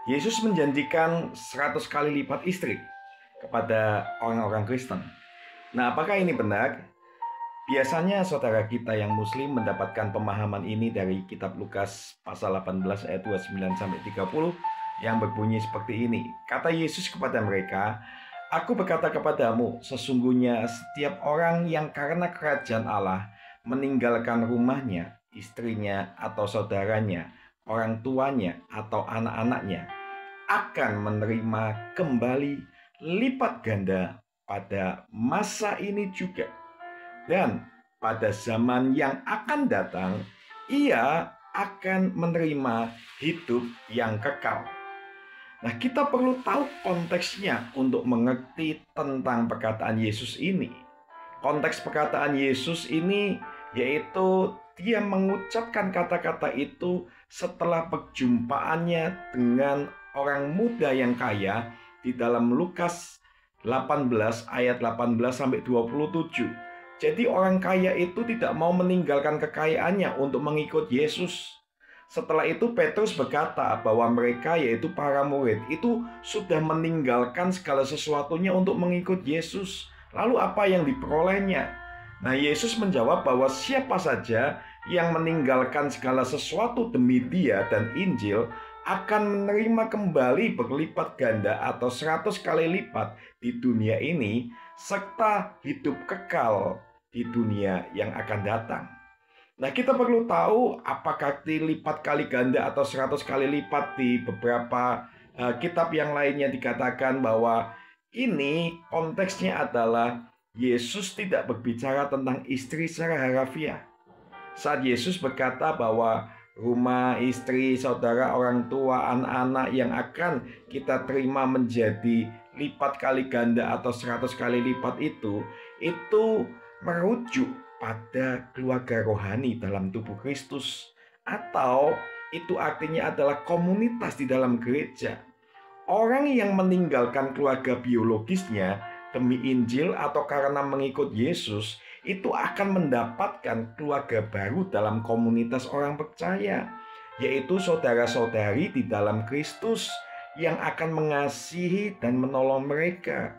Yesus menjanjikan 100 kali lipat istri kepada orang-orang Kristen. Nah, apakah ini benar? Biasanya saudara kita yang muslim mendapatkan pemahaman ini dari kitab Lukas pasal 18 ayat 29-30 yang berbunyi seperti ini. Kata Yesus kepada mereka, "Aku berkata kepadamu, sesungguhnya setiap orang yang karena kerajaan Allah meninggalkan rumahnya, istrinya atau saudaranya, orang tuanya atau anak-anaknya, akan menerima kembali lipat ganda pada masa ini juga. Dan pada zaman yang akan datang, ia akan menerima hidup yang kekal." Nah, kita perlu tahu konteksnya untuk mengerti tentang perkataan Yesus ini. Konteks perkataan Yesus ini yaitu dia mengucapkan kata-kata itu setelah perjumpaannya dengan orang muda yang kaya di dalam Lukas 18 ayat 18-27. Jadi orang kaya itu tidak mau meninggalkan kekayaannya untuk mengikut Yesus. Setelah itu Petrus berkata bahwa mereka yaitu para murid itu sudah meninggalkan segala sesuatunya untuk mengikut Yesus. Lalu apa yang diperolehnya? Nah, Yesus menjawab bahwa siapa saja yang meninggalkan segala sesuatu demi Dia dan Injil akan menerima kembali berlipat ganda atau 100 kali lipat di dunia ini serta hidup kekal di dunia yang akan datang. Nah, kita perlu tahu apakah lipat kali ganda atau 100 kali lipat di beberapa kitab yang lainnya dikatakan bahwa ini konteksnya adalah Yesus tidak berbicara tentang istri secara harafiah. Saat Yesus berkata bahwa rumah, istri, saudara, orang tua, anak-anak yang akan kita terima menjadi lipat kali ganda atau 100 kali lipat itu merujuk pada keluarga rohani dalam tubuh Kristus, atau itu artinya adalah komunitas di dalam gereja. Orang yang meninggalkan keluarga biologisnya demi Injil atau karena mengikut Yesus itu akan mendapatkan keluarga baru dalam komunitas orang percaya, yaitu saudara-saudari di dalam Kristus yang akan mengasihi dan menolong mereka.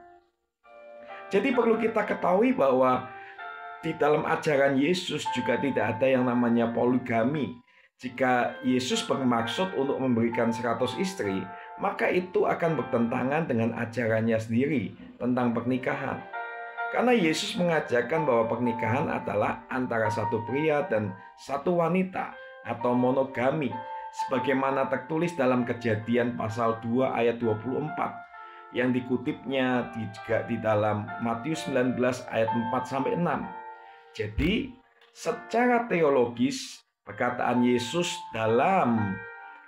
Jadi perlu kita ketahui bahwa di dalam ajaran Yesus juga tidak ada yang namanya poligami. Jika Yesus bermaksud untuk memberikan 100 istri, maka itu akan bertentangan dengan ajarannya sendiri tentang pernikahan. Karena Yesus mengajarkan bahwa pernikahan adalah antara satu pria dan satu wanita atau monogami, sebagaimana tertulis dalam Kejadian pasal 2 ayat 24 yang dikutipnya juga di dalam Matius 19 ayat 4-6. Jadi, secara teologis, perkataan Yesus dalam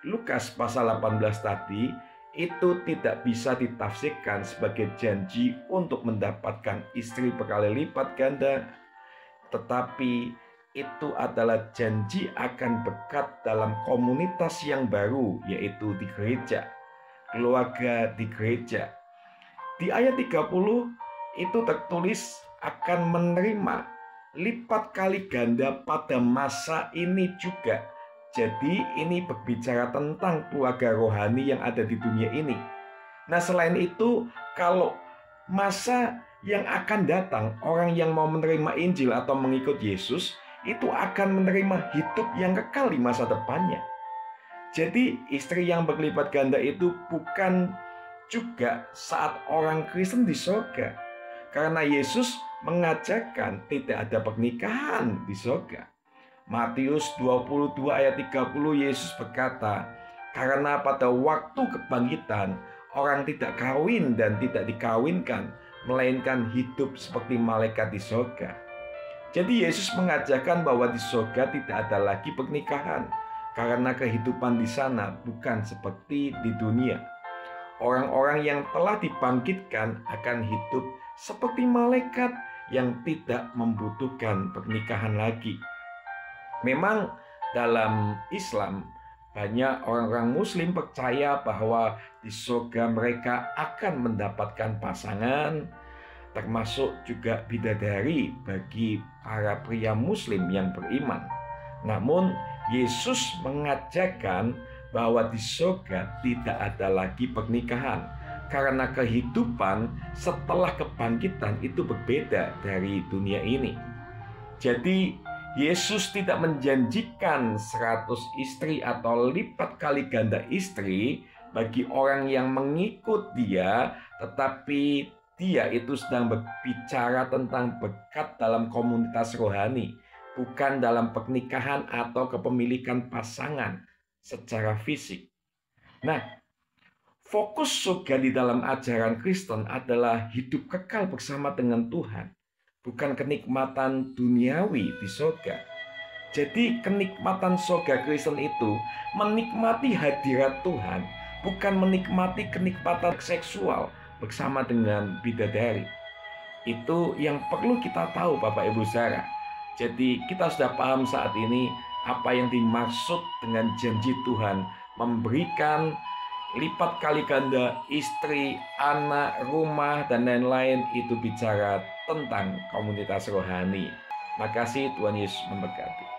Lukas pasal 18 tadi itu tidak bisa ditafsirkan sebagai janji untuk mendapatkan istri berkali lipat ganda, tetapi itu adalah janji akan berkat dalam komunitas yang baru, yaitu di gereja, keluarga di gereja. Di ayat 30 itu tertulis akan menerima lipat kali ganda pada masa ini juga. Jadi ini berbicara tentang keluarga rohani yang ada di dunia ini. Nah, selain itu, kalau masa yang akan datang, orang yang mau menerima Injil atau mengikut Yesus itu akan menerima hidup yang kekal di masa depannya. Jadi istri yang berlipat ganda itu bukan juga saat orang Kristen di surga, karena Yesus mengajarkan tidak ada pernikahan di surga. Matius 22 ayat 30 Yesus berkata, "Karena pada waktu kebangkitan orang tidak kawin dan tidak dikawinkan, melainkan hidup seperti malaikat di surga." Jadi Yesus mengajarkan bahwa di surga tidak ada lagi pernikahan, karena kehidupan di sana bukan seperti di dunia. Orang-orang yang telah dibangkitkan akan hidup seperti malaikat yang tidak membutuhkan pernikahan lagi. Memang dalam Islam banyak orang-orang Muslim percaya bahwa di surga mereka akan mendapatkan pasangan, termasuk juga bidadari bagi para pria Muslim yang beriman. Namun Yesus mengajarkan bahwa di surga tidak ada lagi pernikahan, karena kehidupan setelah kebangkitan itu berbeda dari dunia ini. Jadi Yesus tidak menjanjikan 100 istri atau lipat kali ganda istri bagi orang yang mengikut Dia, tetapi Dia itu sedang berbicara tentang berkat dalam komunitas rohani, bukan dalam pernikahan atau kepemilikan pasangan secara fisik. Nah, fokus surga di dalam ajaran Kristen adalah hidup kekal bersama dengan Tuhan, bukan kenikmatan duniawi di surga. Jadi kenikmatan surga Kristen itu menikmati hadirat Tuhan, bukan menikmati kenikmatan seksual bersama dengan bidadari. Itu yang perlu kita tahu, Bapak Ibu Saudara. Jadi kita sudah paham saat ini apa yang dimaksud dengan janji Tuhan memberikan lipat kali ganda istri, anak, rumah, dan lain-lain. Itu bicara tentang komunitas rohani. Makasih, Tuhan Yesus memberkati.